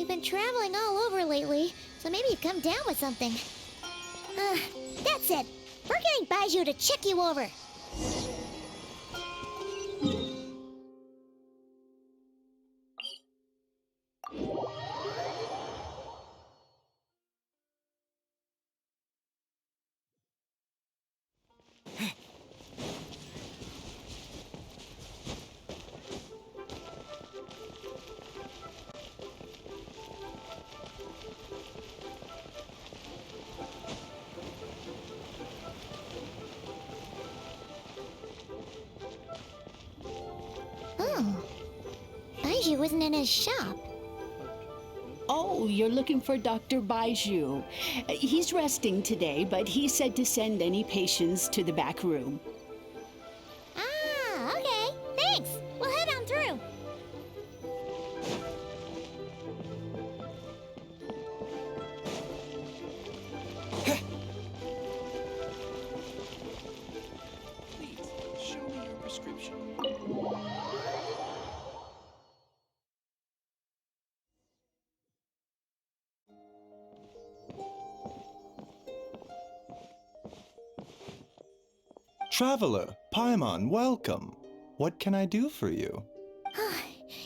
We've been traveling all over lately, so maybe you've come down with something. That's it. We're getting Baiju to check you over. Baiju isn't in his shop. Oh, you're looking for Dr. Baiju. He's resting today, but he said to send any patients to the back room. Ah, okay. Thanks. We'll head on through. Please, show me your prescription. Traveler, Paimon, welcome. What can I do for you?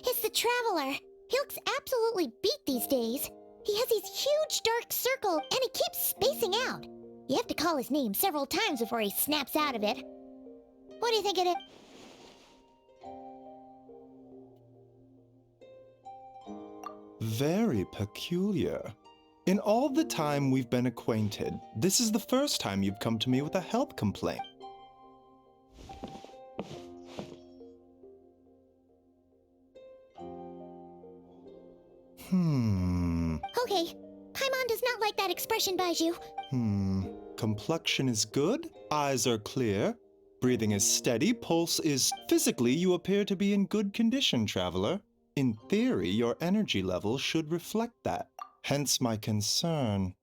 It's the Traveler. He looks absolutely beat these days. He has these huge dark circles, and he keeps spacing out. You have to call his name several times before he snaps out of it. What do you think it is? Very peculiar. In all the time we've been acquainted, this is the first time you've come to me with a health complaint. Okay, Paimon does not like that expression, Baiju. Complexion is good, eyes are clear, breathing is steady, pulse is... Physically, you appear to be in good condition, traveler. In theory, your energy level should reflect that. Hence my concern.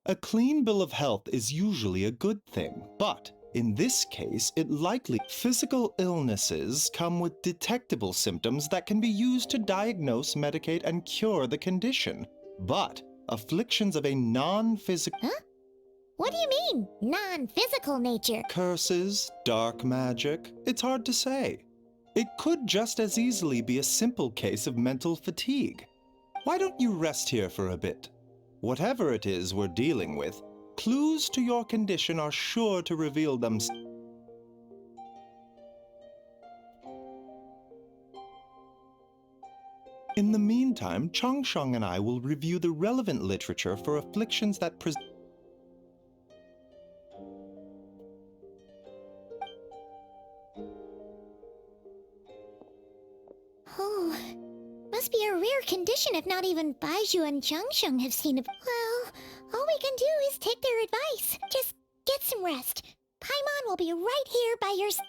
A clean bill of health is usually a good thing, but in this case, it likely... Physical illnesses come with detectable symptoms that can be used to diagnose, medicate, and cure the condition. But afflictions of a non-physical... Huh? What do you mean, non-physical nature? Curses, dark magic, it's hard to say. It could just as easily be a simple case of mental fatigue. Why don't you rest here for a bit? Whatever it is we're dealing with, clues to your condition are sure to reveal themselves. In the meantime, Changsheng and I will review the relevant literature for afflictions that present. Oh, must be a rare condition if not even Baiju and Changsheng have seen it. Well, all we can do is take their advice. Just get some rest. Paimon will be right here by your side.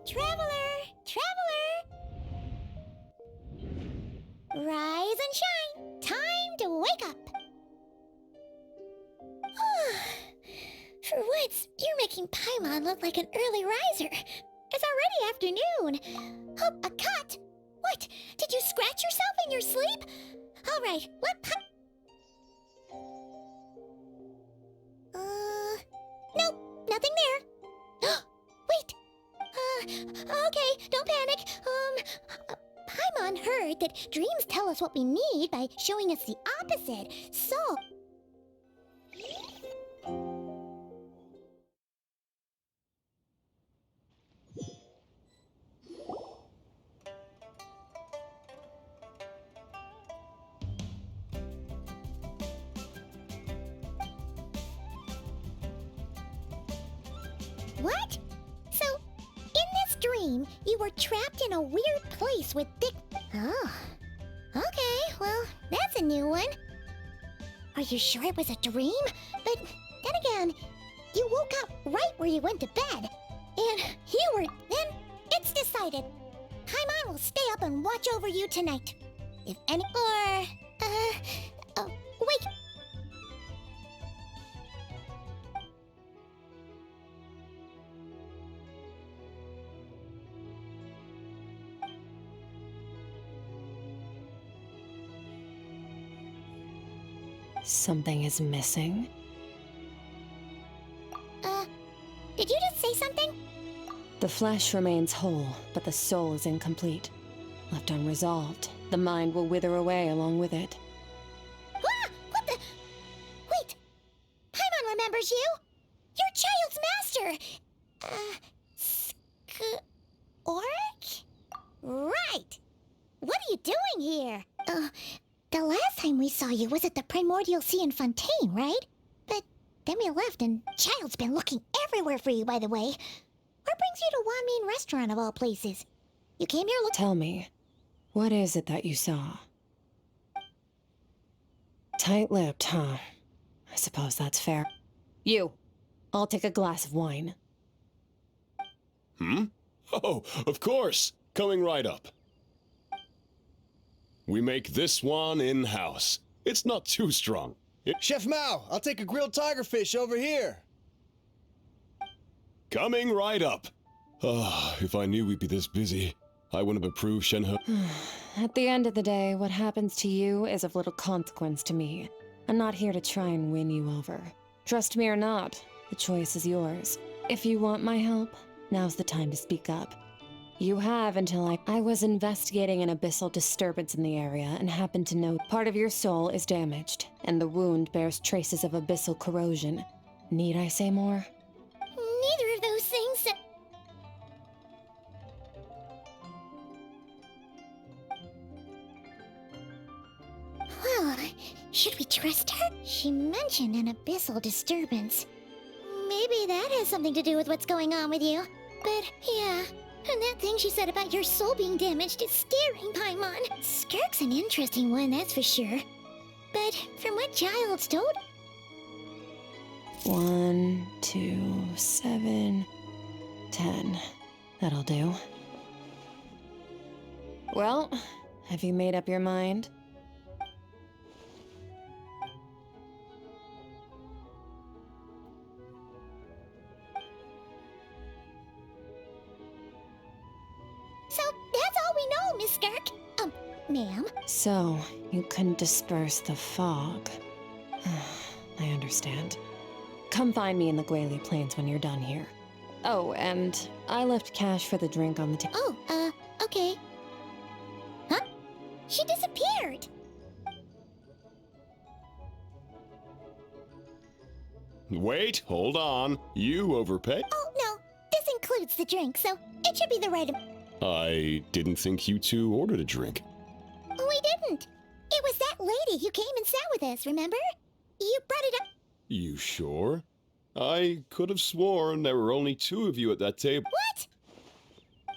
Traveler! Traveler! Rise and shine! Time wake up! For once, you're making Paimon look like an early riser. It's already afternoon. Oh, a cut! What? Did you scratch yourself in your sleep? All right, nope, nothing there. Wait. Okay, don't panic. Paimon heard that dreams tell us what we need by showing us the opposite. So... What? So, in this dream, you were trapped in a weird place with thick... Oh. Okay, well, that's a new one. Are you sure it was a dream? But then again, you woke up right where you went to bed. And you were... Then, it's decided. Paimon will stay up and watch over you tonight. If any... wait... Something is missing. Did you just say something? The flesh remains whole, but the soul is incomplete. Left unresolved, the mind will wither away along with it. Ah! What the... Wait! Paimon remembers you! Your child's master! Right! What are you doing here? The last time we saw you was at the Primordial Sea in Fontaine, right? But then we left and Child's been looking everywhere for you, by the way. What brings you to Wanmin Restaurant of all places? You came here looking... Tell me, what is it that you saw? Tight-lipped, huh? I suppose that's fair. You, I'll take a glass of wine. Oh, of course. Coming right up. We make this one in-house. It's not too strong. Chef Mao, I'll take a grilled tigerfish over here. Coming right up. If I knew we'd be this busy, I wouldn't have approved Shenhe. At the end of the day, what happens to you is of little consequence to me. I'm not here to try and win you over. Trust me or not, the choice is yours. If you want my help, now's the time to speak up. You have until I was investigating an abyssal disturbance in the area and happened to note part of your soul is damaged, and the wound bears traces of abyssal corrosion. Need I say more? Neither of those things... Well, should we trust her? She mentioned an abyssal disturbance. Maybe that has something to do with what's going on with you. But, yeah... And that thing she said about your soul being damaged is scaring, Paimon. Skirk's an interesting one, that's for sure. But from what Child's told... 1, 2, 7, 10. That'll do. Well, have you made up your mind? So, that's all we know, Miss Skirk. Ma'am? So, you couldn't disperse the fog. I understand. Come find me in the Guili Plains when you're done here. Oh, and I left cash for the drink on the table. Oh, okay. Huh? She disappeared! Wait, hold on. You overpaid? Oh, no. This includes the drink, so it should be the right... I didn't think you two ordered a drink. We didn't. It was that lady who came and sat with us, remember? You brought it up... You sure? I could have sworn there were only 2 of you at that table.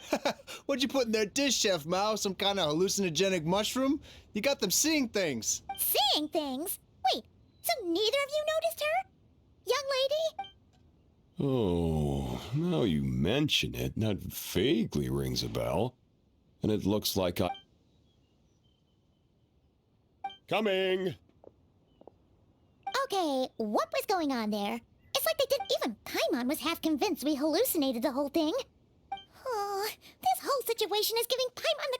What? What'd you put in their dish, Chef Mao? Some kind of hallucinogenic mushroom? You got them seeing things. Seeing things? Wait, so neither of you noticed her? Young lady? Oh, now you mention it, that vaguely rings a bell. And it looks like I... Coming! Okay, what was going on there? It's like they didn't even... Paimon was half convinced we hallucinated the whole thing. Oh, this whole situation is giving Paimon the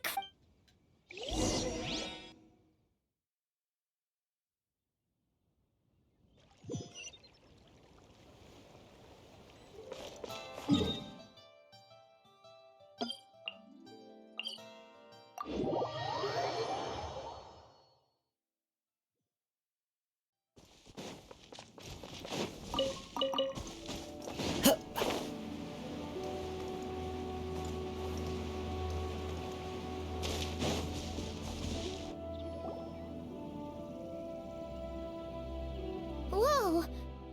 Whoa!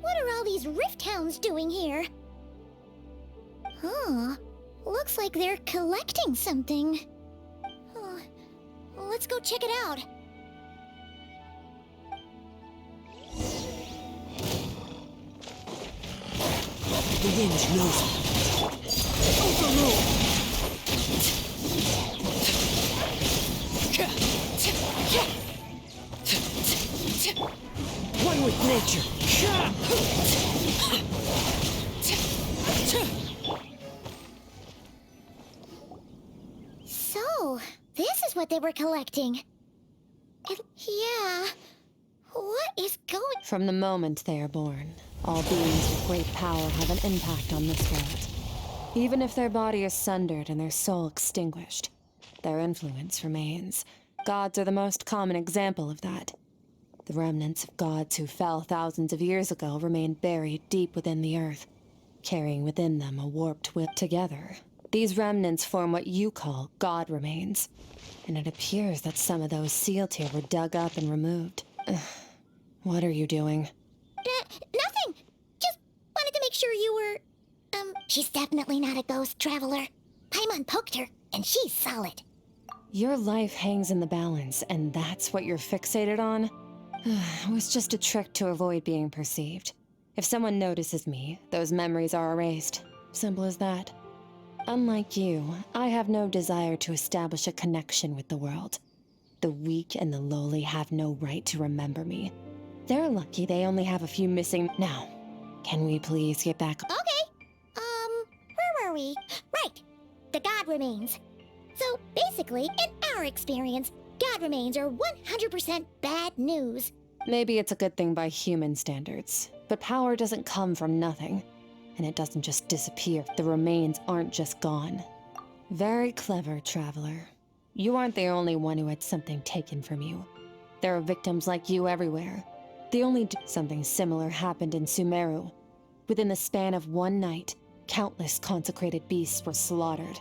What are all these rift hounds doing here? Huh. Looks like they're collecting something. Let's go check it out. The wind knows me. Overrule! One with nature. So, this is what they were collecting. Yeah. What is going... From the moment they are born, all beings with great power have an impact on this world. Even if their body is sundered and their soul extinguished, their influence remains. Gods are the most common example of that. The remnants of gods who fell thousands of years ago remain buried deep within the earth, carrying within them a warped will. Together, these remnants form what you call god remains, and it appears that some of those sealed here were dug up and removed. What are you doing? Nothing! Just wanted to make sure you were... She's definitely not a ghost traveler. Paimon poked her, and she's solid. Your life hangs in the balance, and that's what you're fixated on? It was just a trick to avoid being perceived. If someone notices me, those memories are erased. Simple as that. Unlike you, I have no desire to establish a connection with the world. The weak and the lowly have no right to remember me. They're lucky they only have a few missing... Now, can we please get back... Okay. Where were we? Right. The god remains. So, basically, in our experience, god remains are 100% bad news. Maybe it's a good thing by human standards, but power doesn't come from nothing, and it doesn't just disappear. The remains aren't just gone. Very clever, traveler. You aren't the only one who had something taken from you. There are victims like you everywhere. Something similar happened in Sumeru. Within the span of one night, countless consecrated beasts were slaughtered.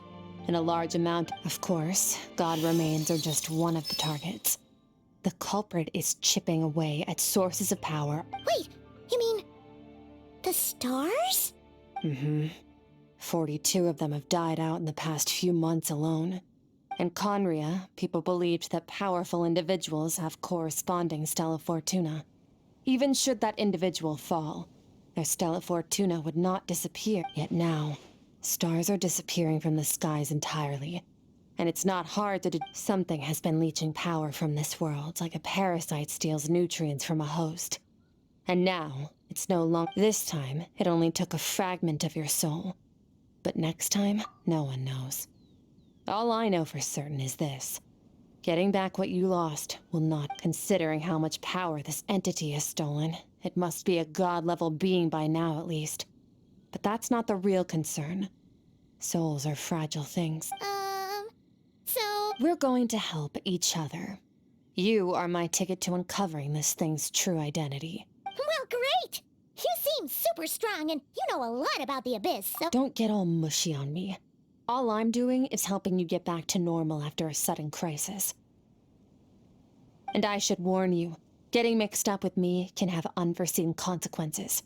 And a large amount, of course, god remains are just one of the targets. The culprit is chipping away at sources of power. Wait, you mean... the stars? 42 of them have died out in the past few months alone. In Conria, people believed that powerful individuals have corresponding Stella Fortuna. Even should that individual fall, their Stella Fortuna would not disappear. Yet now, stars are disappearing from the skies entirely. And it's not hard to something has been leeching power from this world, like a parasite steals nutrients from a host. And now, it's no longer... This time, it only took a fragment of your soul. But next time, no one knows. All I know for certain is this. Getting back what you lost will not... Considering how much power this entity has stolen, it must be a god-level being by now at least. But that's not the real concern. Souls are fragile things. So... We're going to help each other. You are my ticket to uncovering this thing's true identity. Well, great! You seem super strong and you know a lot about the Abyss, so... Don't get all mushy on me. All I'm doing is helping you get back to normal after a sudden crisis. And I should warn you, getting mixed up with me can have unforeseen consequences.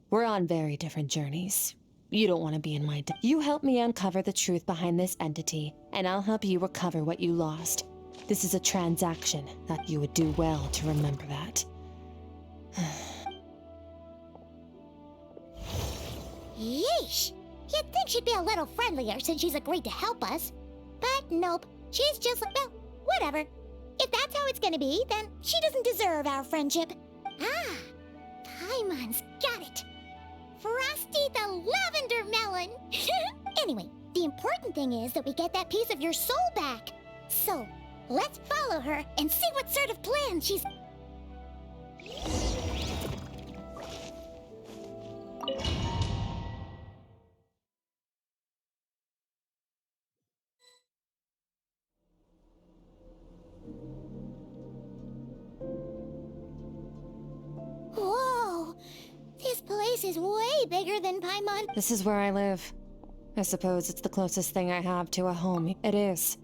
We're on very different journeys. You don't want to be in my... You help me uncover the truth behind this entity, and I'll help you recover what you lost. This is a transaction that you would do well to remember that. Yeesh! You'd think she'd be a little friendlier since she's agreed to help us. But nope, she's just like, well, whatever. If that's how it's gonna be, then she doesn't deserve our friendship. Ah, Paimon's got it. Frosty the Lavender Melon. Anyway, the important thing is that we get that piece of your soul back. So, let's follow her and see what sort of plan she's... Whoa! This place is way bigger than Paimon. This is where I live. I suppose it's the closest thing I have to a home. It is.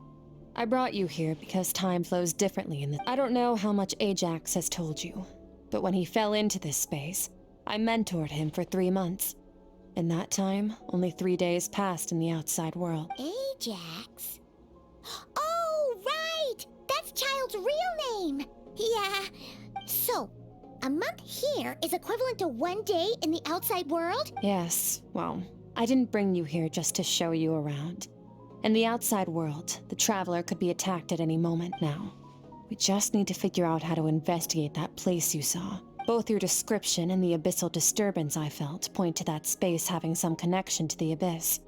I brought you here because time flows differently in this. I don't know how much Ajax has told you, but when he fell into this space, I mentored him for 3 months. In that time, only 3 days passed in the outside world. Ajax? Oh, right! That's Child's real name! Yeah. So, a month here is equivalent to 1 day in the outside world? Yes, well, I didn't bring you here just to show you around. In the outside world, the traveler could be attacked at any moment now. We just need to figure out how to investigate that place you saw. Both your description and the abyssal disturbance I felt point to that space having some connection to the abyss.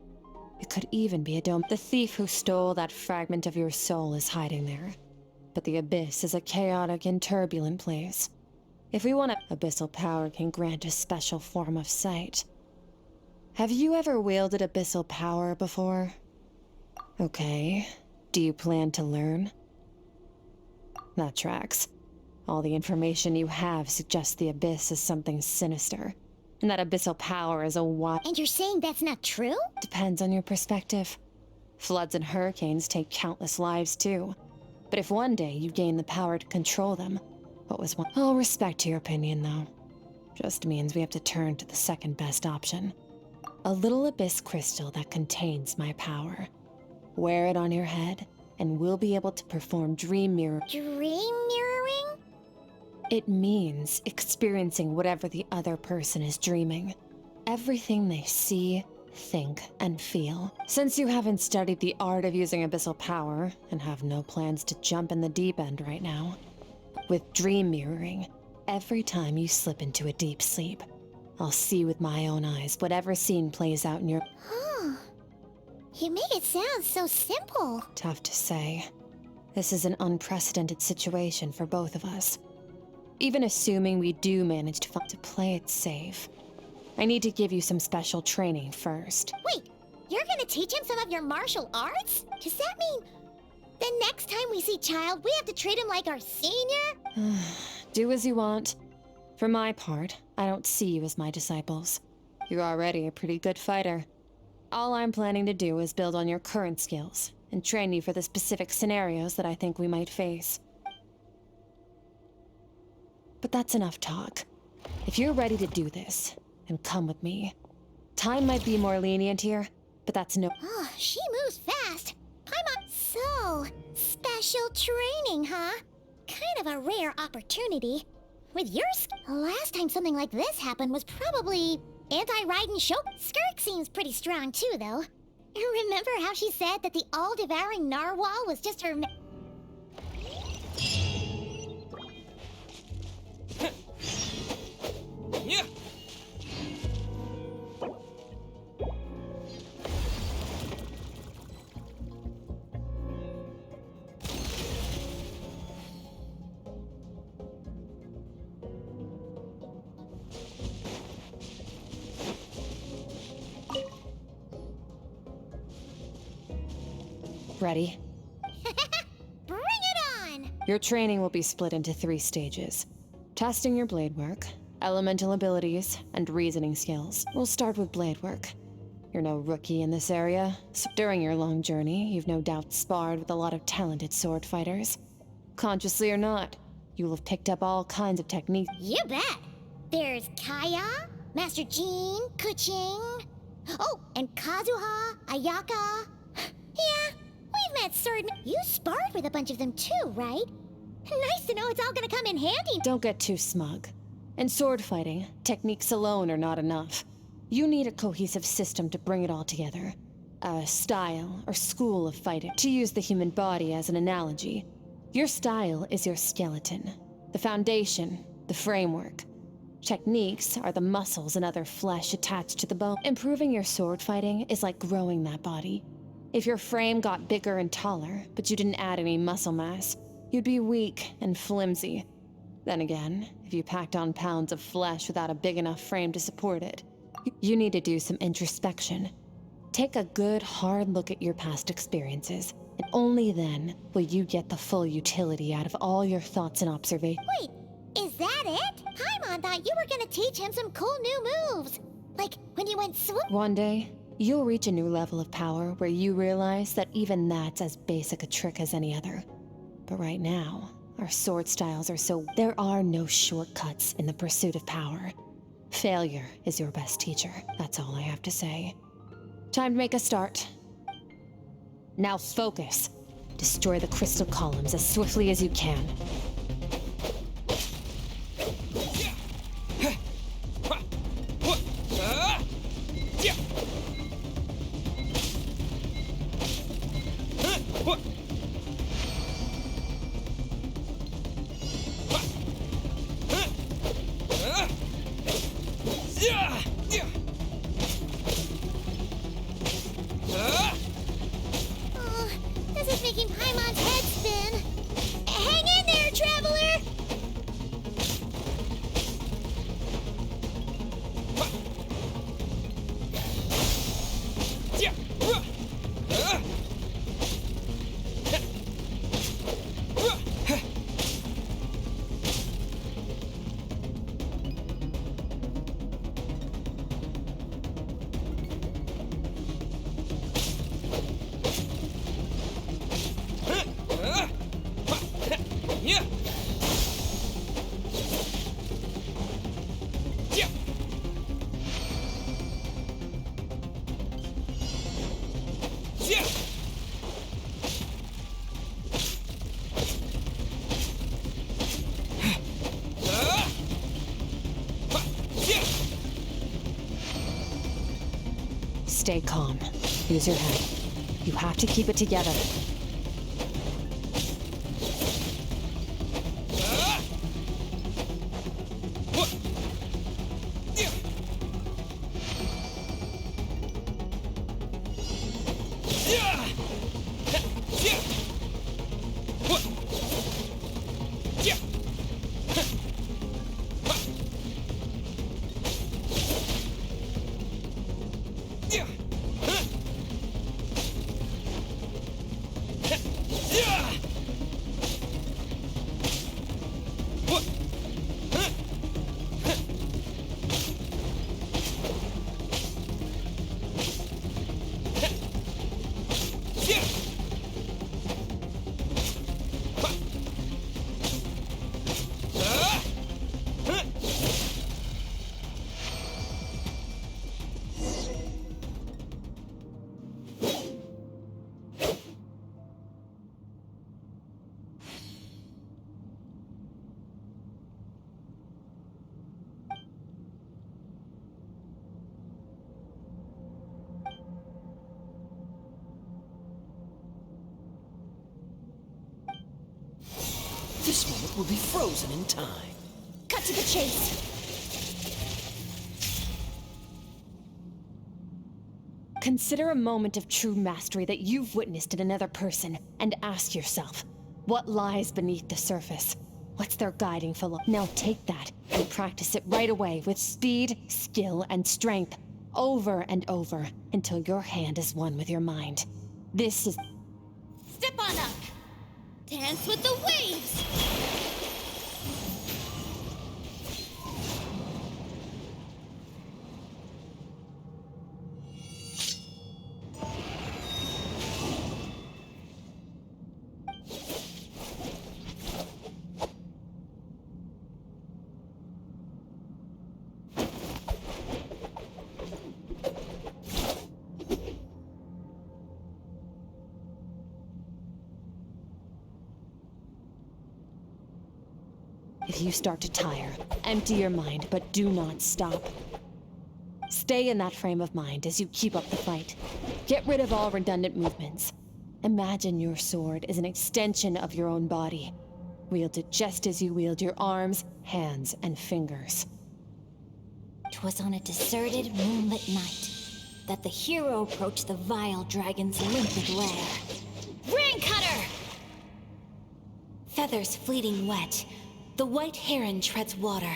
It could even be a dome. The thief who stole that fragment of your soul is hiding there. But the abyss is a chaotic and turbulent place. If we want abyssal power can grant a special form of sight. Have you ever wielded abyssal power before? Okay. Do you plan to learn? That tracks. All the information you have suggests the abyss is something sinister, and that abyssal power is a wild... And you're saying that's not true? Depends on your perspective. Floods and hurricanes take countless lives too. But if one day you gain the power to control them, what was one... I'll respect your opinion though. Just means we have to turn to the second best option. A little abyss crystal that contains my power. Wear it on your head, and we'll be able to perform dream mirror. Dream mirroring? It means experiencing whatever the other person is dreaming. Everything they see, think, and feel. Since you haven't studied the art of using abyssal power, and have no plans to jump in the deep end right now, with dream mirroring, every time you slip into a deep sleep, I'll see with my own eyes whatever scene plays out in your... Huh. You make it sound so simple. Tough to say. This is an unprecedented situation for both of us. Even assuming we do manage to play it safe, I need to give you some special training first. Wait, you're gonna teach him some of your martial arts? Does that mean the next time we see Child, we have to treat him like our senior? Do as you want. For my part, I don't see you as my disciples. You're already a pretty good fighter. All I'm planning to do is build on your current skills and train you for the specific scenarios that I think we might face. But that's enough talk. If you're ready to do this, then come with me. Time might be more lenient here, but that's no... Oh, she moves fast. Paimon... So, special training, huh? Kind of a rare opportunity. With your last time something like this happened was probably anti-Raiden show. Skirk seems pretty strong too, though. Remember how she said that the all-devouring narwhal was just her... Yeah. Ready? Bring it on! Your training will be split into 3 stages. Testing your blade work, elemental abilities, and reasoning skills. We'll start with blade work. You're no rookie in this area, so during your long journey, you've no doubt sparred with a lot of talented sword fighters. Consciously or not, you will have picked up all kinds of techniques. You bet! There's Kaya, Master Jean, Kuching... Oh, and Kazuha, Ayaka... Yeah, we've met swordmen. You sparred with a bunch of them too, right? Nice to know it's all gonna come in handy. Don't get too smug. In sword fighting, techniques alone are not enough. You need a cohesive system to bring it all together. A style or school of fighting. To use the human body as an analogy, your style is your skeleton. The foundation, the framework. Techniques are the muscles and other flesh attached to the bone. Improving your sword fighting is like growing that body. If your frame got bigger and taller, but you didn't add any muscle mass, you'd be weak and flimsy. Then again, if you packed on pounds of flesh without a big enough frame to support it, you need to do some introspection. Take a good, hard look at your past experiences, and only then will you get the full utility out of all your thoughts and observations. Wait, is that it? Paimon thought you were gonna teach him some cool new moves. Like when you went swoop. One day, you'll reach a new level of power where you realize that even that's as basic a trick as any other. But right now, our sword styles are so... There are no shortcuts in the pursuit of power. Failure is your best teacher. That's all I have to say. Time to make a start. Now focus. Destroy the crystal columns as swiftly as you can. This is making Paimon's head spin. Hang in there, traveler! Stay calm. Use your head. You have to keep it together. This moment will be frozen in time. Cut to the chase. Consider a moment of true mastery that you've witnessed in another person and ask yourself, what lies beneath the surface? What's their guiding philosophy? Now take that and practice it right away with speed, skill, and strength, over and over, until your hand is one with your mind. This is... Step on up. Dance with the waves. If you start to tire, empty your mind, but do not stop. Stay in that frame of mind as you keep up the fight. Get rid of all redundant movements. Imagine your sword is an extension of your own body. Wield it just as you wield your arms, hands, and fingers. 'Twas on a deserted, moonlit night that the hero approached the vile dragon's limpid lair. Ring cutter! Feathers fleeting wet, the white heron treads water,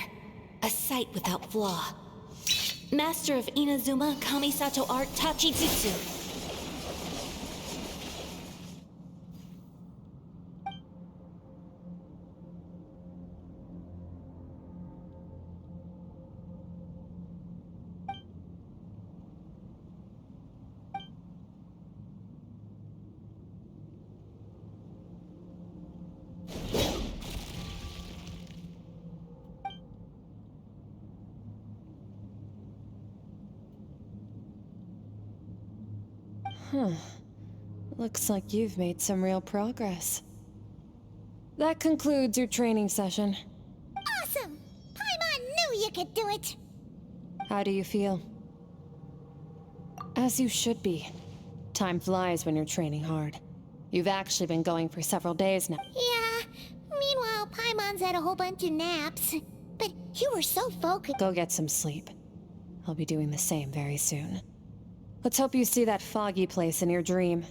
a sight without flaw. Master of Inazuma Kamisato art Tachijutsu. Huh. Looks like you've made some real progress. That concludes your training session. Awesome! Paimon knew you could do it! How do you feel? As you should be. Time flies when you're training hard. You've actually been going for several days now. Yeah, meanwhile Paimon's had a whole bunch of naps. But you were so focused. Go get some sleep. I'll be doing the same very soon. Let's hope you see that foggy place in your dream.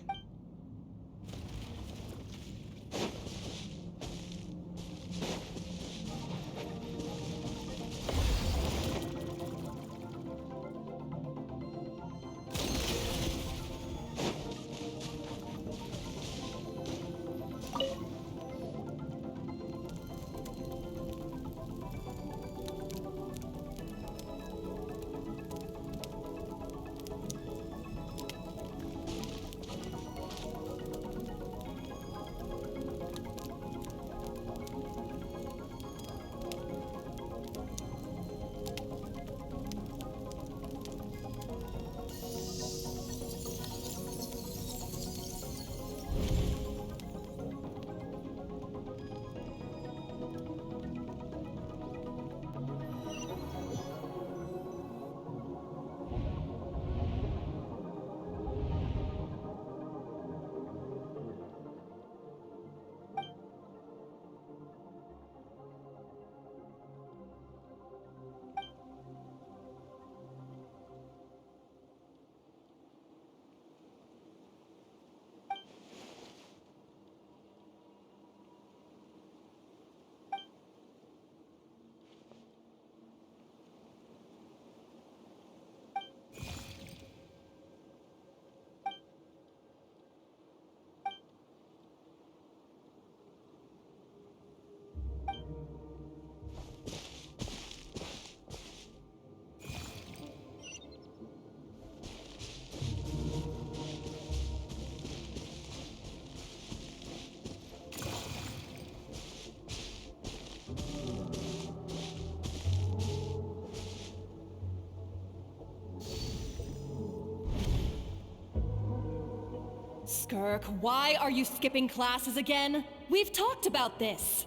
Skirk, why are you skipping classes again? We've talked about this.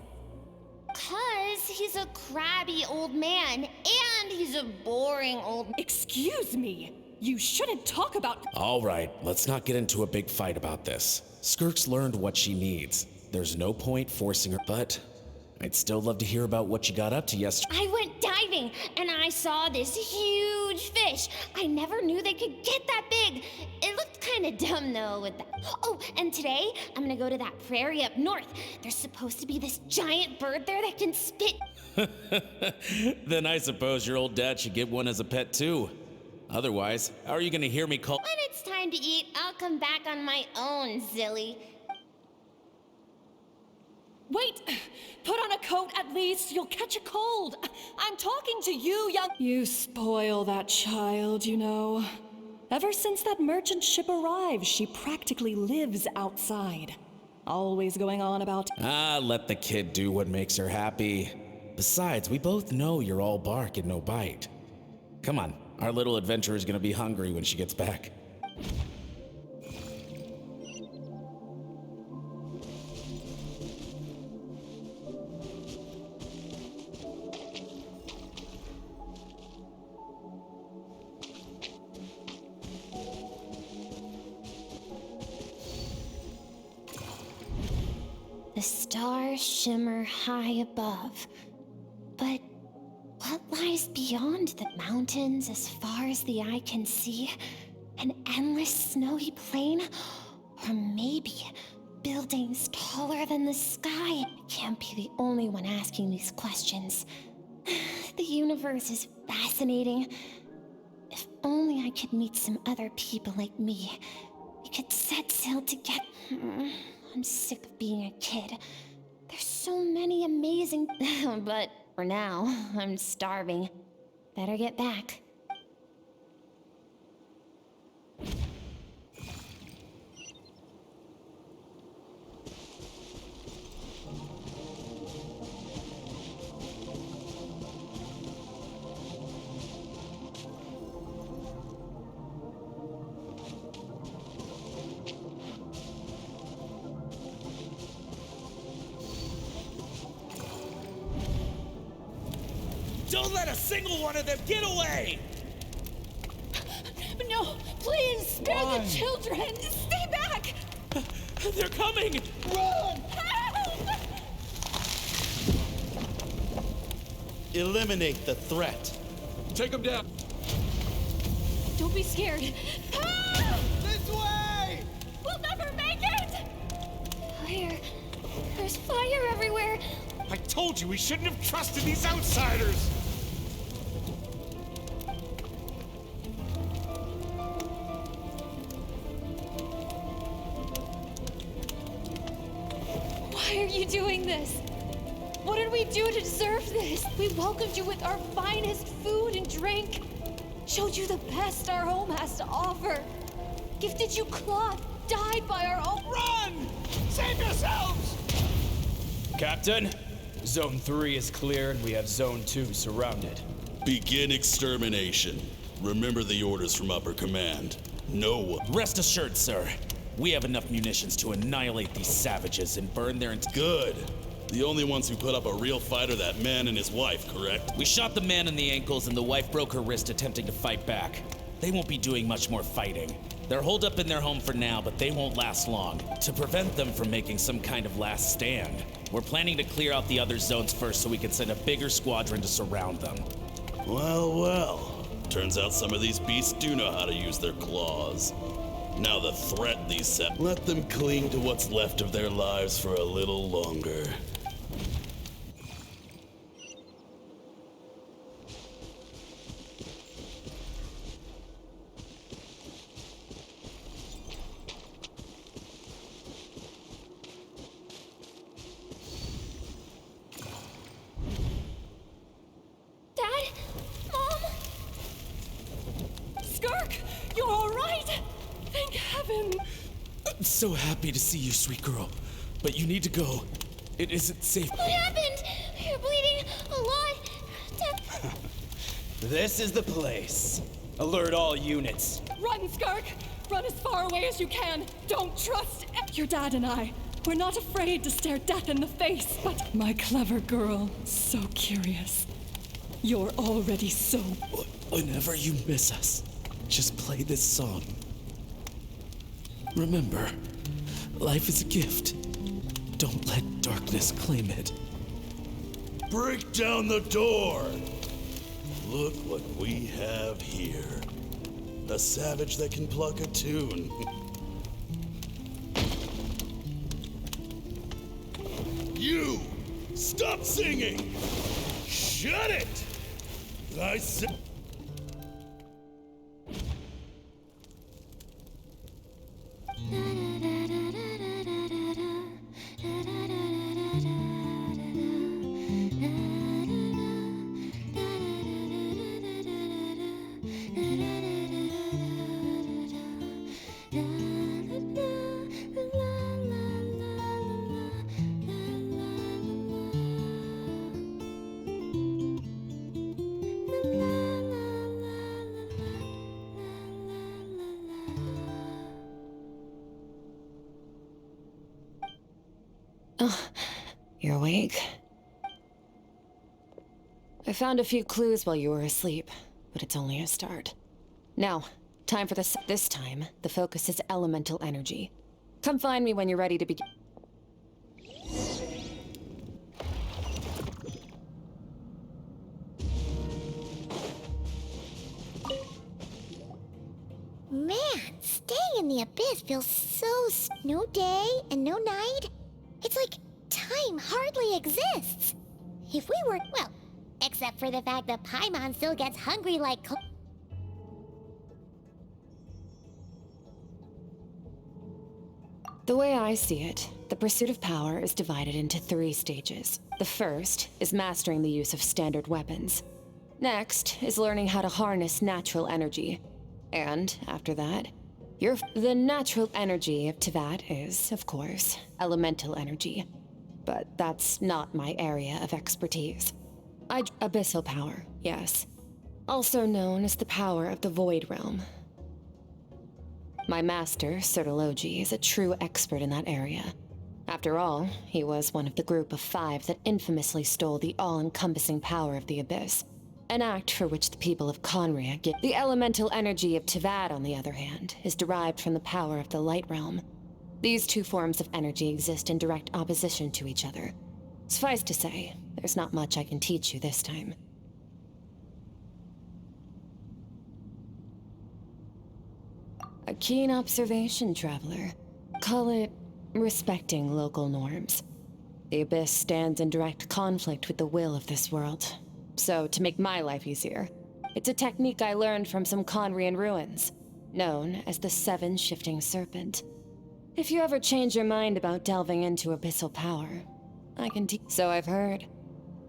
'Cause he's a crabby old man, and he's a boring old... Excuse me! You shouldn't talk about... All right, let's not get into a big fight about this. Skirk's learned what she needs. There's no point forcing her, but I'd still love to hear about what you got up to yesterday. I went diving, and I saw this huge fish. I never knew they could get that big. It looked kind of dumb, though, with that. Oh, and today, I'm gonna go to that prairie up north. There's supposed to be this giant bird there that can spit... Then I suppose your old dad should get one as a pet, too. Otherwise, how are you gonna hear me call— When it's time to eat, I'll come back on my own, Zilly. Wait! Put on a coat at least, you'll catch a cold. I'm talking to you, young— You spoil that child, you know. Ever since that merchant ship arrived, she practically lives outside. Always going on about— let the kid do what makes her happy. Besides, we both know you're all bark and no bite. Come on, our little adventurer is gonna be hungry when she gets back. The stars shimmer high above, but What lies beyond the mountains as far as the eye can see? An endless snowy plain? Or maybe buildings taller than the sky? I can't be the only one asking these questions. The universe is fascinating. If only I could meet some other people like me. We could set sail together. I'm sick of being a kid. There's so many amazing... But for now, I'm starving. Better get back. Don't let a single one of them get away! No, please, spare the children! Stay back! They're coming! Run! Help! Eliminate the threat. Take them down. Don't be scared. Help! This way! We'll never make it! Fire. There's fire everywhere. I told you we shouldn't have trusted these outsiders! Why are you doing this? What did we do to deserve this? We welcomed you with our finest food and drink. Showed you the best our home has to offer. Gifted you cloth dyed by our own... Run! Save yourselves! Captain, Zone 3 is clear and we have Zone 2 surrounded. Begin extermination. Remember the orders from upper command. No one. Rest assured, sir. We have enough munitions to annihilate these savages and burn their Good. The only ones who put up a real fight are that man and his wife, correct? We shot the man in the ankles and the wife broke her wrist attempting to fight back. They won't be doing much more fighting. They're holed up in their home for now, but they won't last long. To prevent them from making some kind of last stand, we're planning to clear out the other zones first so we can send a bigger squadron to surround them. Well, well. Turns out some of these beasts do know how to use their claws. Now the threat these set. Let them cling to what's left of their lives for a little longer. Dad? Mom? Skirk, you're all right? Thank heaven. I'm so happy to see you, sweet girl. But you need to go. It isn't safe. What happened? You're bleeding a lot. This is the place. Alert all units. Run, Skirk! Run as far away as you can. Don't trust your dad and I. We're not afraid to stare death in the face, but my clever girl, so curious. You're already so... Whenever you miss us, just play this song. Remember, life is a gift. Don't let darkness claim it. Break down the door! Look what we have here. A savage that can pluck a tune. You! Stop singing! Shut it! I said... You're awake? I found a few clues while you were asleep, but it's only a start. Now, time for this time, the focus is elemental energy. Come find me when you're ready to begin. in the abyss feels so no day and no night. It's like time hardly exists. If we were, well, except for the fact that Paimon still gets hungry like... The way I see it, the pursuit of power is divided into 3 stages. The first is mastering the use of standard weapons. Next is learning how to harness natural energy. And after that, the natural energy of Teyvat is, of course, elemental energy. But that's not my area of expertise. Abyssal power, yes. Also known as the power of the Void Realm. My master, Sertologi, is a true expert in that area. After all, he was one of the group of 5 that infamously stole the all-encompassing power of the Abyss. An act for which the people of Conria get. The elemental energy of Teyvat, on the other hand, is derived from the power of the Light Realm. These 2 forms of energy exist in direct opposition to each other. Suffice to say, there's not much I can teach you this time. A keen observation, traveler. Call it respecting local norms. The Abyss stands in direct conflict with the will of this world. So, to make my life easier, it's a technique I learned from some Conrian ruins, known as the 7 Shifting Serpent. If you ever change your mind about delving into abyssal power, I can teach. So I've heard.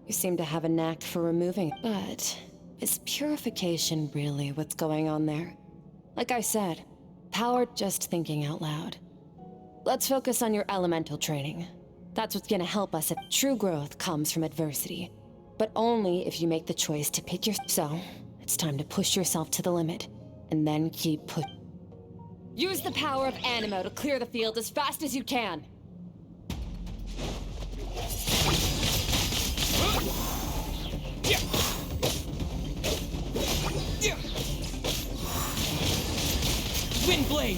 You seem to have a knack for removing it. But is purification really what's going on there? Like I said, power just thinking out loud. Let's focus on your elemental training. That's what's gonna help us if true growth comes from adversity. But only if you make the choice to pick your... So, it's time to push yourself to the limit, and then keep Use the power of Animo to clear the field as fast as you can! Wind Blade!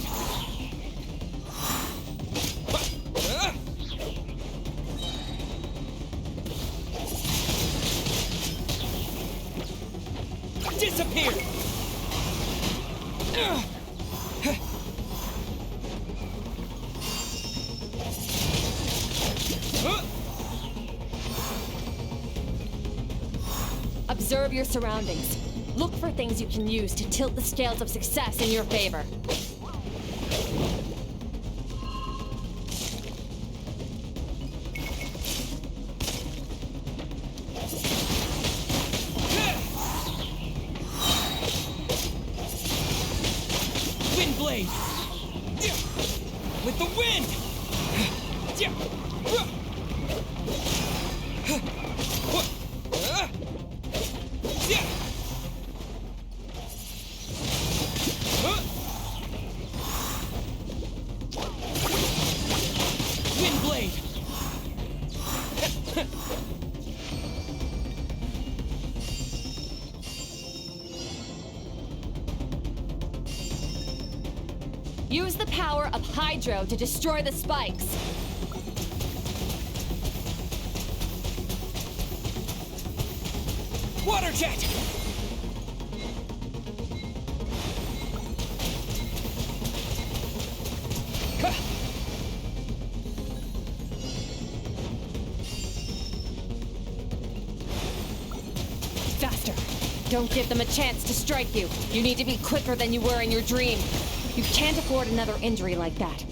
Disappear! Observe your surroundings. Look for things you can use to tilt the scales of success in your favor. Wind Blade! With the wind! Wind Blade! Use the power of Hydro to destroy the spikes. Water Jet! Faster. Don't give them a chance to strike you. You need to be quicker than you were in your dream. You can't afford another injury like that.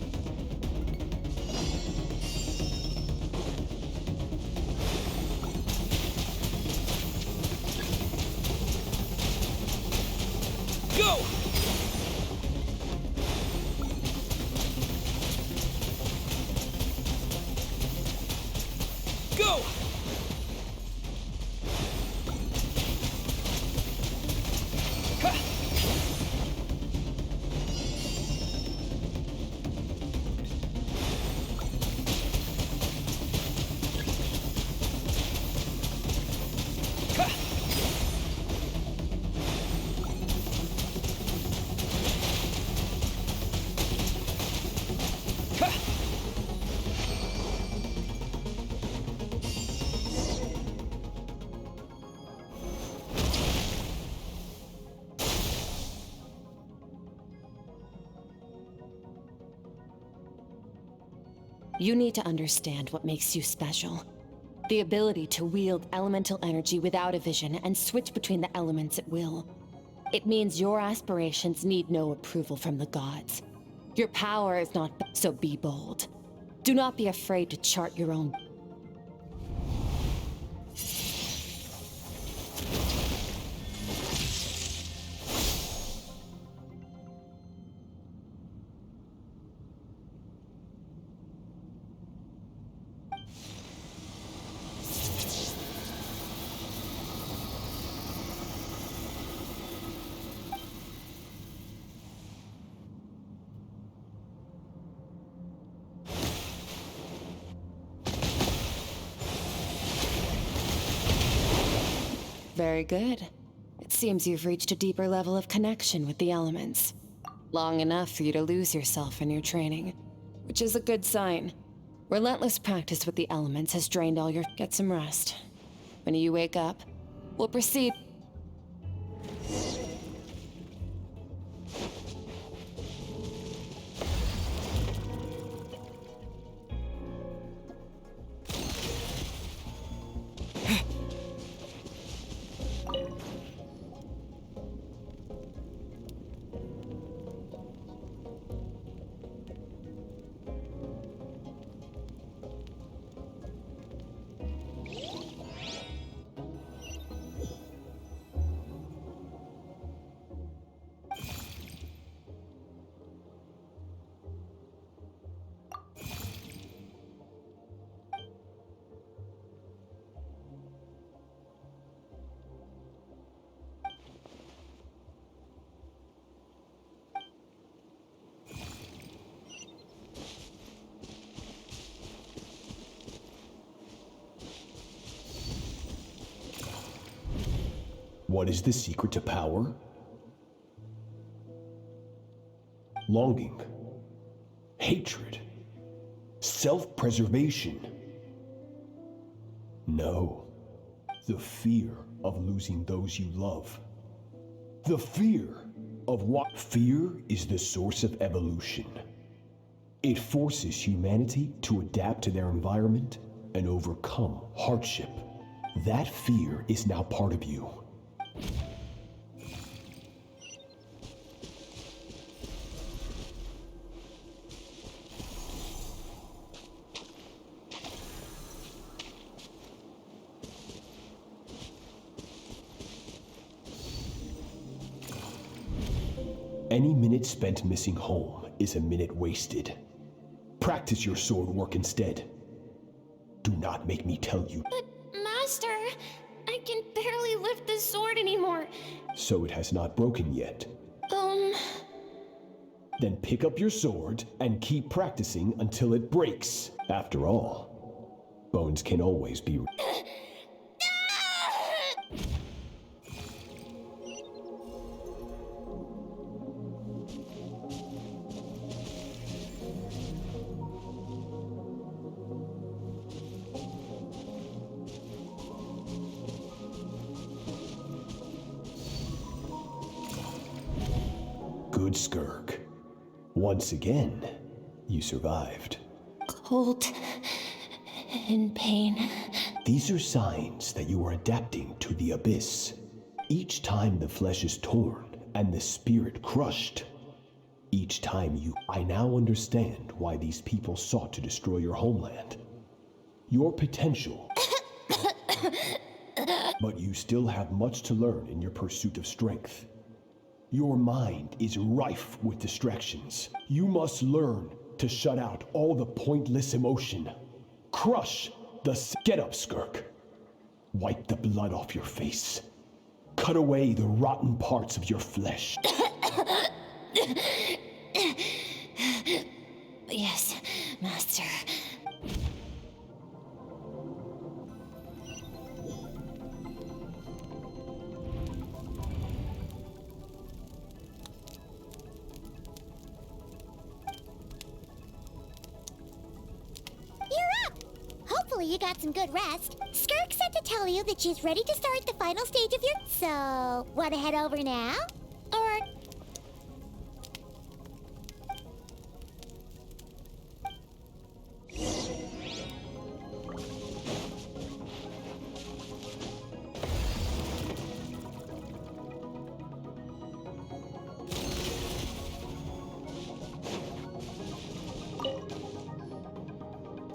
Go! Go! You need to understand what makes you special. The ability to wield elemental energy without a vision and switch between the elements at will. It means your aspirations need no approval from the gods. Your power is not, so be bold. Do not be afraid to chart your own. Very good. It seems you've reached a deeper level of connection with the elements. Long enough for you to lose yourself in your training, which is a good sign. Relentless practice with the elements has drained all your... Get some rest. When you wake up, we'll proceed... What is the secret to power? Longing, hatred, self-preservation. No, the fear of losing those you love. The fear of what? Fear is the source of evolution. It forces humanity to adapt to their environment and overcome hardship. That fear is now part of you. Any minute spent missing home is a minute wasted. Practice your sword work instead. Do not make me tell you. But, Master, I can barely lift the sword anymore. So it has not broken yet. Then pick up your sword and keep practicing until it breaks. After all, bones can always be... Good, Skirk. Once again, you survived. Cold and pain. These are signs that you are adapting to the abyss. Each time the flesh is torn and the spirit crushed, each time you... I now understand why these people sought to destroy your homeland. Your potential. But you still have much to learn in your pursuit of strength. Your mind is rife with distractions. You must learn to shut out all the pointless emotion. Crush the... Get up, Skirk. Wipe the blood off your face. Cut away the rotten parts of your flesh. Yes, Master. Hopefully you got some good rest. Skirk said to tell you that she's ready to start the final stage of your... So, wanna head over now? Or...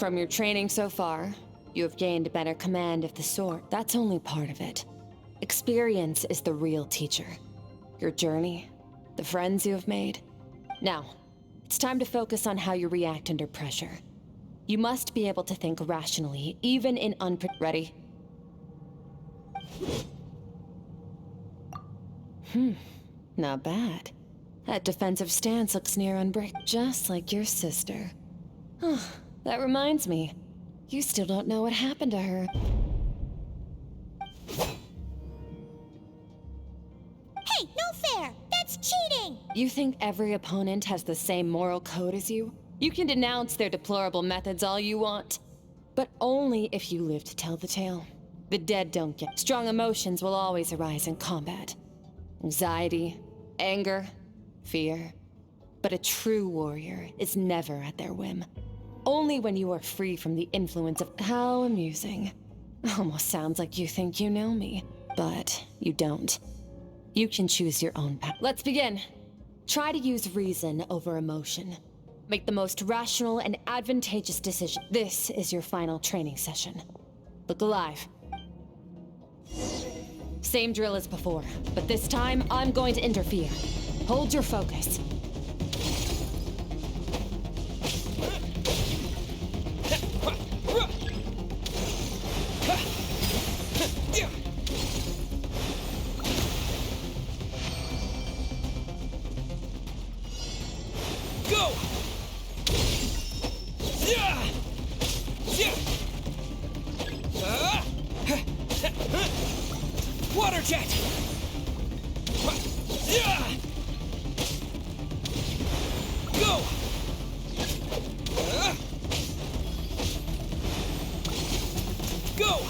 From your training so far, you have gained better command of the sword. That's only part of it. Experience is the real teacher. Your journey, the friends you have made. Now, it's time to focus on how you react under pressure. You must be able to think rationally, even in Ready? Not bad. That defensive stance looks near unbreakable, just like your sister. Oh, that reminds me. You still don't know what happened to her. Hey, no fair! That's cheating! You think every opponent has the same moral code as you? You can denounce their deplorable methods all you want, but only if you live to tell the tale. The dead don't get. Strong emotions will always arise in combat. Anxiety, anger, fear. But a true warrior is never at their whim. Only when you are free from the influence of— How amusing. Almost sounds like you think you know me, but you don't. You can choose your own path. Let's begin. Try to use reason over emotion. Make the most rational and advantageous decision. This is your final training session. Look alive. Same drill as before, but this time I'm going to interfere. Hold your focus. Go! Water jet! Go! Go!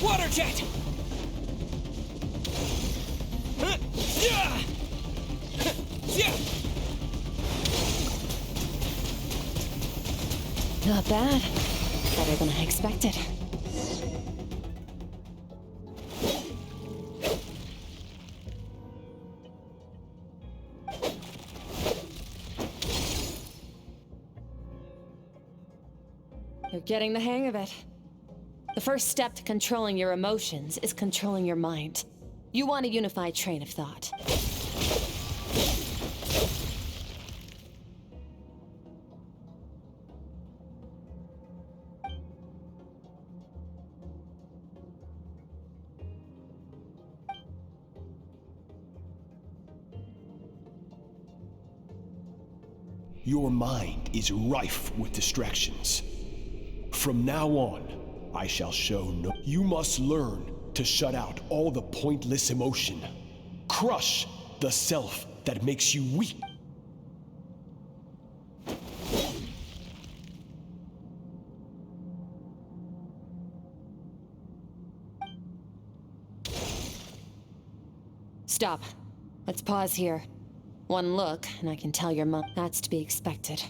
Water jet! Not bad. Better than I expected. You're getting the hang of it. The first step to controlling your emotions is controlling your mind. You want a unified train of thought. Your mind is rife with distractions. From now on, I shall show no— You must learn to shut out all the pointless emotion. Crush the self that makes you weak. Stop. Let's pause here. One look, and I can tell your mom. That's to be expected.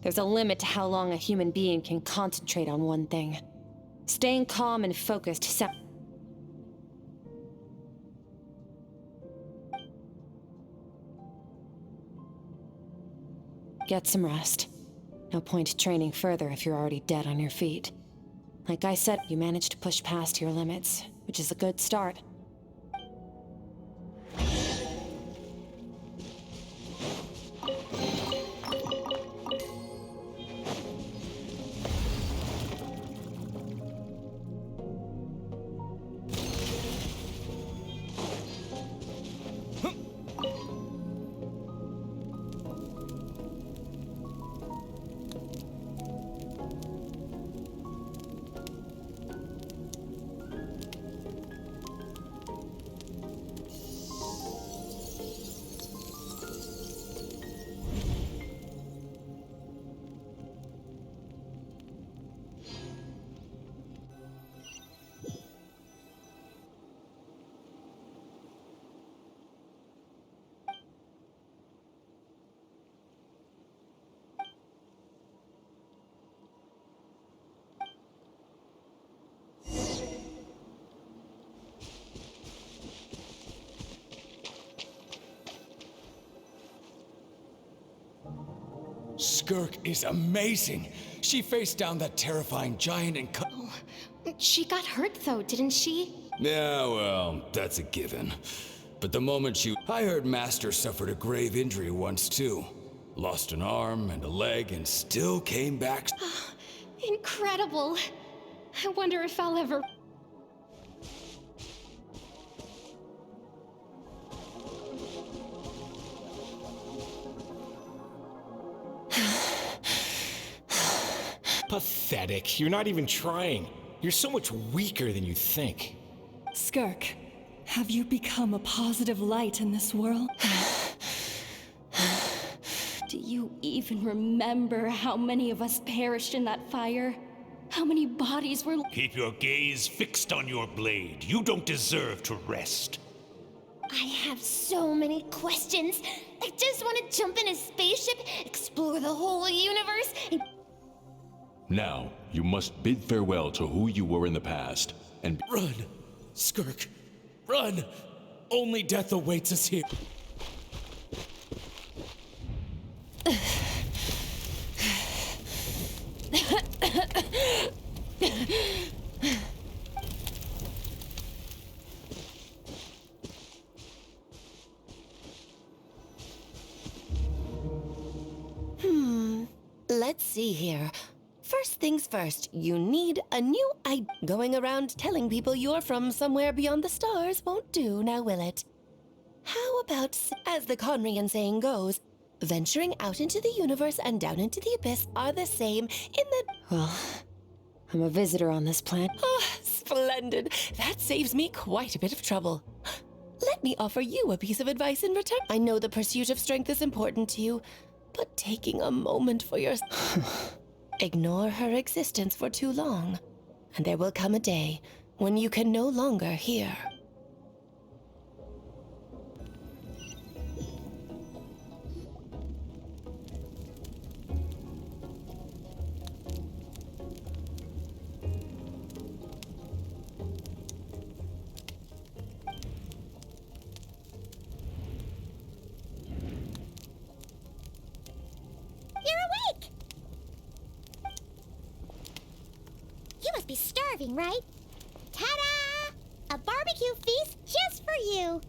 There's a limit to how long a human being can concentrate on one thing. Staying calm and focused Get some rest. No point training further if you're already dead on your feet. Like I said, you managed to push past your limits, which is a good start. Skirk is amazing. She faced down that terrifying giant and cut. Oh, she got hurt though, didn't she? Yeah, well, that's a given. But the moment I heard Master suffered a grave injury once too. Lost an arm and a leg and still came back. Incredible. I wonder if I'll ever... Pathetic. You're not even trying. You're so much weaker than you think. Skirk, have you become a positive light in this world? Do you even remember how many of us perished in that fire? How many bodies were... Keep your gaze fixed on your blade. You don't deserve to rest. I have so many questions. I just want to jump in a spaceship, explore the whole universe, and... Now, you must bid farewell to who you were in the past, and... Run! Skirk! Run! Only death awaits us here. Let's see here. First things first, you need a new Going around telling people you're from somewhere beyond the stars won't do, now will it? How about, as the Conrian saying goes, venturing out into the universe and down into the abyss are the same in that... Well, I'm a visitor on this planet. Oh, splendid. That saves me quite a bit of trouble. Let me offer you a piece of advice in return. I know the pursuit of strength is important to you, but taking a moment for yourself... Ignore her existence for too long, and there will come a day when you can no longer hear. Be starving, right? Ta-da! A barbecue feast just for you.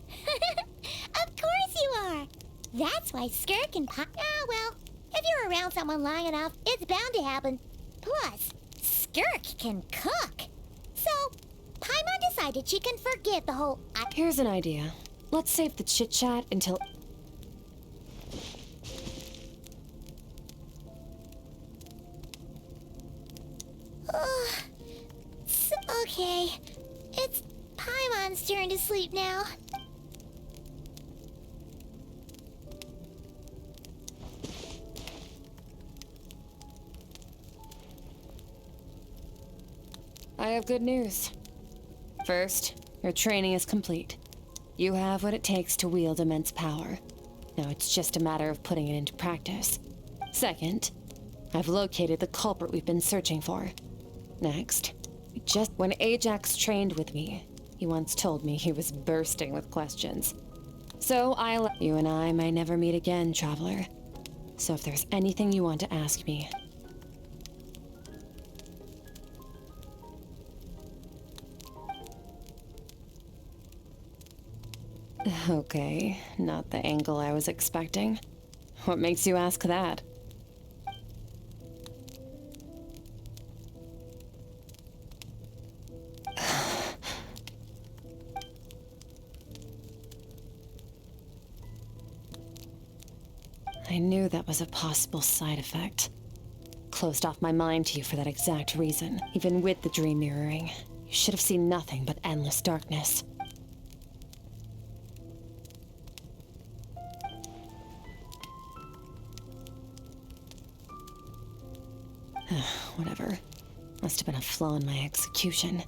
Of course you are. That's why Skirk and well, if you're around someone long enough, it's bound to happen. Plus, Skirk can cook. So, Paimon decided she can forget the whole... Here's an idea. Let's save the chit-chat until... Okay, it's Paimon's turn to sleep now. I have good news. First, your training is complete. You have what it takes to wield immense power. Now it's just a matter of putting it into practice. Second, I've located the culprit we've been searching for. Next, just when Ajax trained with me, he once told me he was bursting with questions. So you and I may never meet again, traveler. So if there's anything you want to ask me... Okay, not the angle I was expecting. What makes you ask that? I knew that was a possible side effect. Closed off my mind to you for that exact reason. Even with the dream mirroring, you should have seen nothing but endless darkness. Whatever. Must have been a flaw in my execution.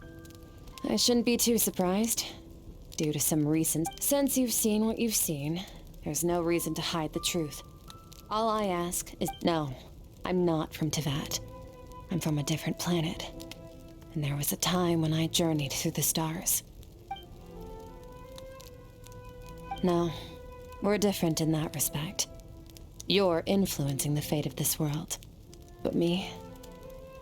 I shouldn't be too surprised. Due to some recent... Since you've seen what you've seen, there's no reason to hide the truth. All I ask is... No, I'm not from Teyvat. I'm from a different planet. And there was a time when I journeyed through the stars. No, we're different in that respect. You're influencing the fate of this world. But me,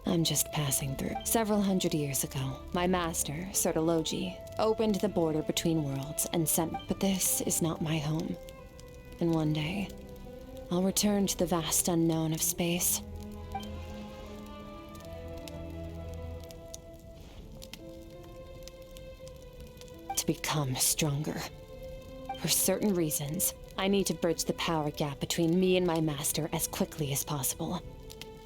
I'm just passing through. Several hundred years ago, my master, Sertologi, opened the border between worlds and sent... But this is not my home. And one day, I'll return to the vast unknown of space. To become stronger. For certain reasons, I need to bridge the power gap between me and my master as quickly as possible.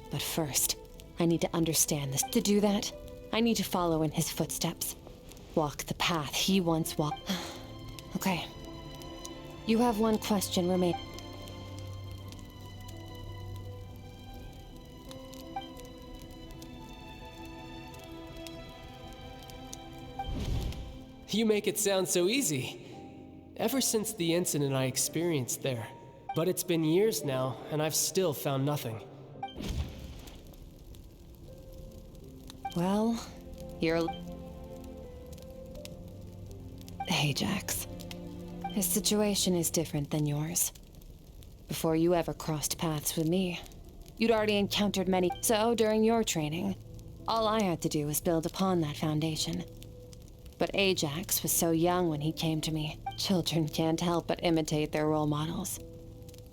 But first, I need to understand this. To do that, I need to follow in his footsteps. Walk the path he once walked. Okay. You have one question remaining. You make it sound so easy. Ever since the incident I experienced there. But it's been years now, and I've still found nothing. Well, you're... Ajax. His situation is different than yours. Before you ever crossed paths with me, you'd already encountered many... So, during your training, all I had to do was build upon that foundation. But Ajax was so young when he came to me. Children can't help but imitate their role models.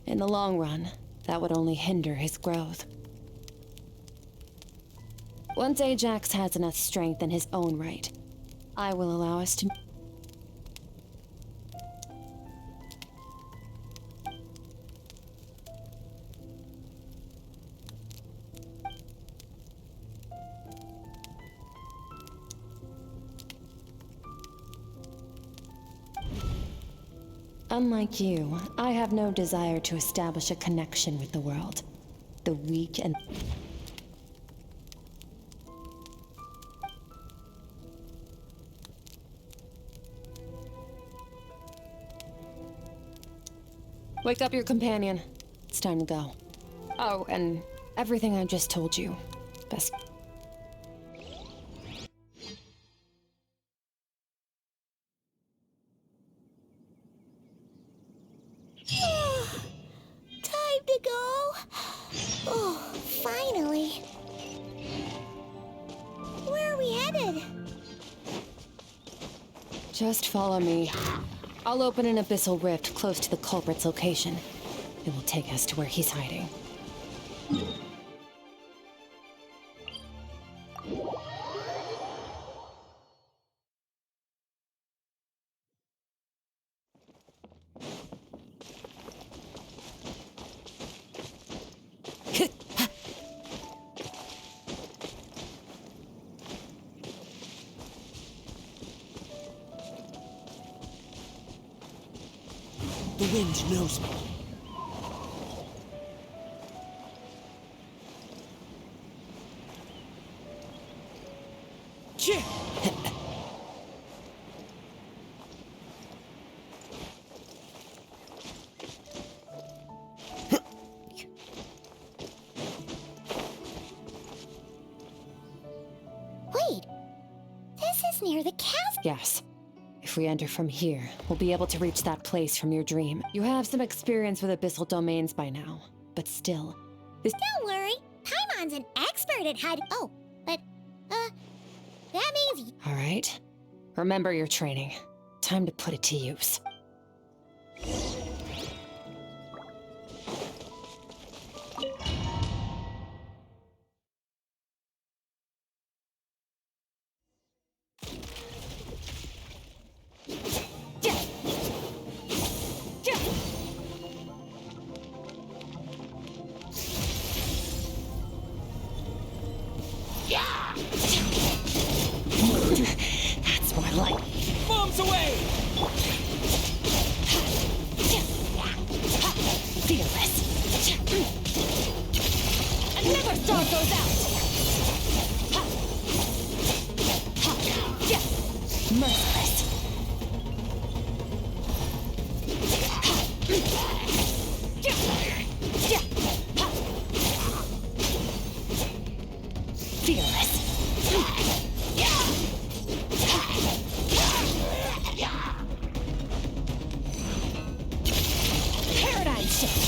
In the long run, that would only hinder his growth. Once Ajax has enough strength in his own right, I will allow us to... Unlike you, I have no desire to establish a connection with the world. The weak and... Wake up your companion. It's time to go. Oh, and everything I just told you. Best... Time to go. Oh, finally. Where are we headed? Just follow me. I'll open an abyssal rift close to the culprit's location. It will take us to where he's hiding. The wind knows me. Wait, this is near the castle. Yes. If we enter from here, we'll be able to reach that place from your dream. You have some experience with abyssal domains by now, but still, this— Don't worry, Paimon's an expert at hiding. Oh, but, that means... All right. Remember your training. Time to put it to use. That's more like... Bombs away! Fearless. Another star goes out! Merciless. Fearless. Paradigm shift.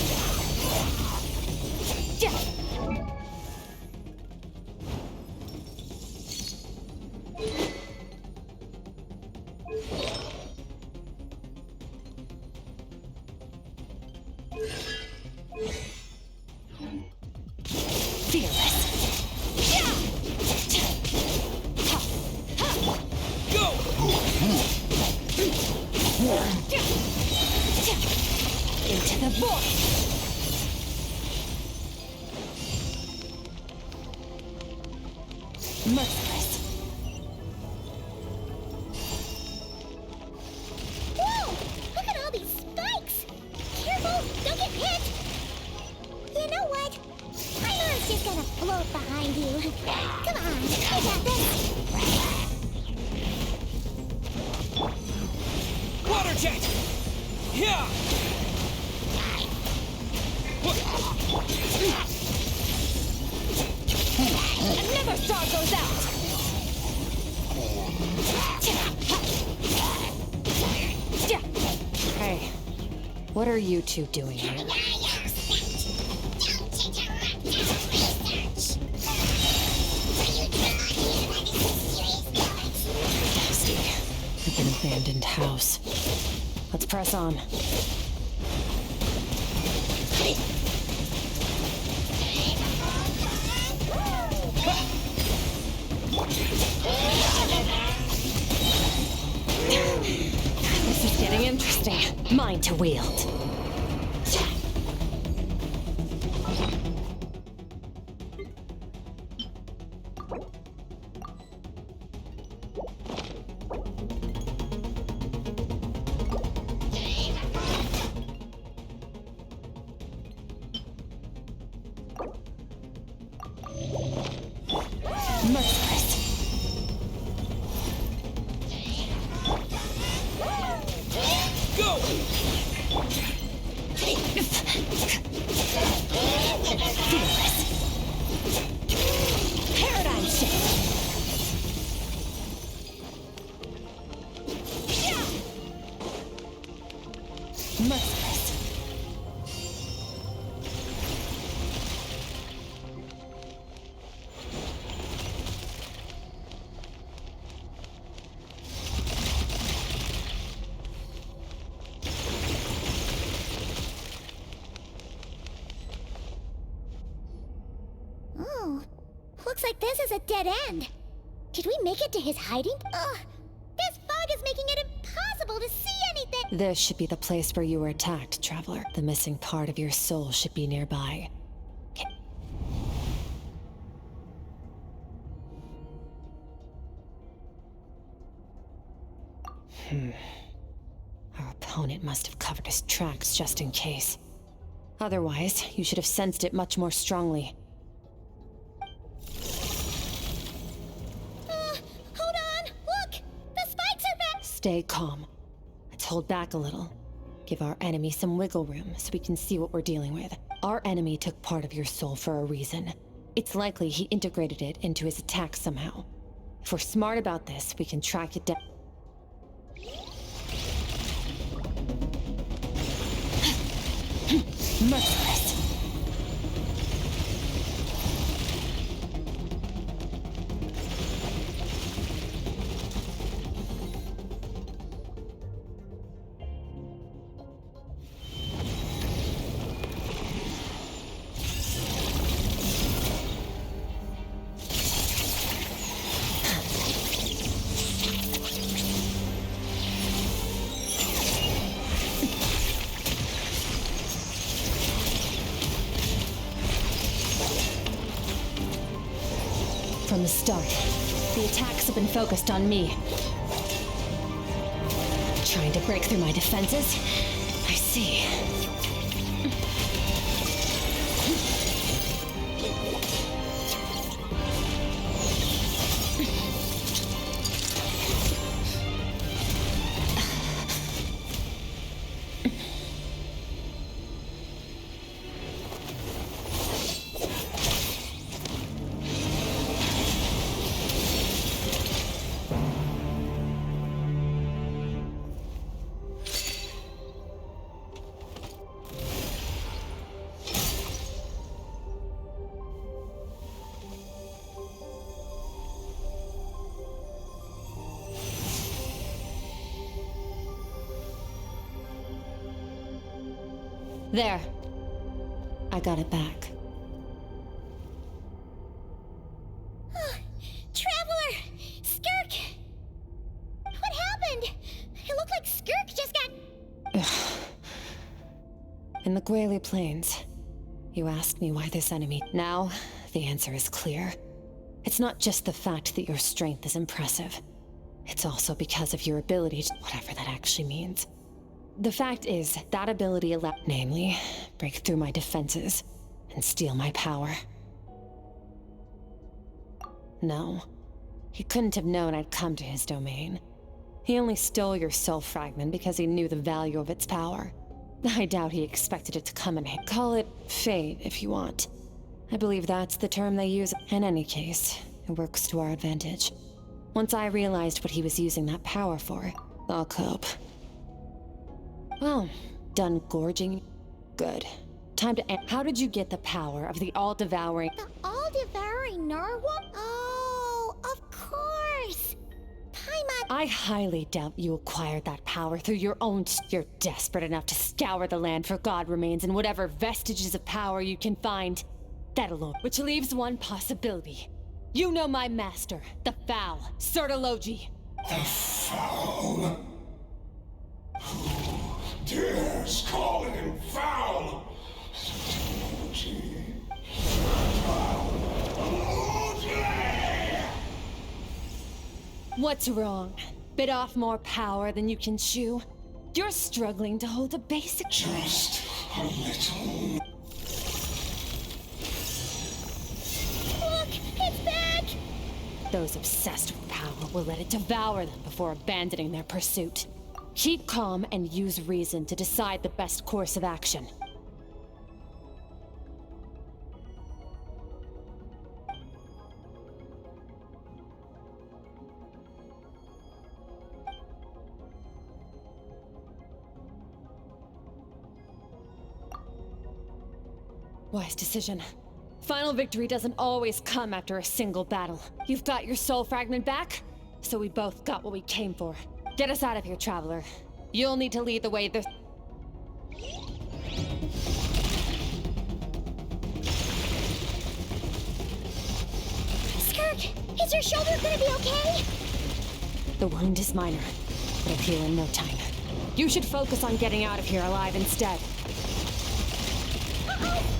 Merciless. Whoa! Look at all these spikes! Careful! Don't get hit! You know what? I know it's just gonna float behind you. Come on, I got this! Water jet! Yeah! Another star goes out! Hey, what are you two doing here? Nasty. Like an abandoned house. Let's press on. This is getting interesting. Mine to wield. Merciless. Go! Fearless. Paradigm shift. Merciless. Oh, looks like this is a dead end. Did we make it to his hiding? Ugh, this fog is making it impossible to see anything. This should be the place where you were attacked, Traveler. The missing part of your soul should be nearby. Our opponent must have covered his tracks just in case. Otherwise, you should have sensed it much more strongly. Hold on, look! The spikes are back! Stay calm. Let's hold back a little. Give our enemy some wiggle room so we can see what we're dealing with. Our enemy took part of your soul for a reason. It's likely he integrated it into his attack somehow. If we're smart about this, we can track it down. Merciless. From the start, the attacks have been focused on me. Trying to break through my defenses? I see. There. I got it back. Traveler! Skirk! What happened? It looked like Skirk just got... In the Guili Plains, you asked me why this enemy. Now, the answer is clear. It's not just the fact that your strength is impressive. It's also because of your ability to, whatever that actually means. The fact is, that ability namely, break through my defenses and steal my power. No, he couldn't have known I'd come to his domain. He only stole your soul fragment because he knew the value of its power. I doubt he expected it to come in handy. Call it fate, if you want. I believe that's the term they use. In any case, it works to our advantage. Once I realized what he was using that power for, I'll cope. Well, done gorging? Good. Time to end. How did you get the power of the all-devouring... The all-devouring narwhal? Oh, of course! Paimon... I highly doubt you acquired that power through your own... You're desperate enough to scour the land for god remains and whatever vestiges of power you can find. That alone. Which leaves one possibility. You know my master, the Foul, Sertologi. The Foul? Who dares call him Foul? What's wrong? Bit off more power than you can chew? You're struggling to hold a basic... Just a little... Look! It's back! Those obsessed with power will let it devour them before abandoning their pursuit. Keep calm and use reason to decide the best course of action. Wise decision. Final victory doesn't always come after a single battle. You've got your soul fragment back, so we both got what we came for. Get us out of here, Traveler. You'll need to lead the way. Skirk, is your shoulder gonna be okay? The wound is minor. It'll heal in no time. You should focus on getting out of here alive instead. Uh-oh!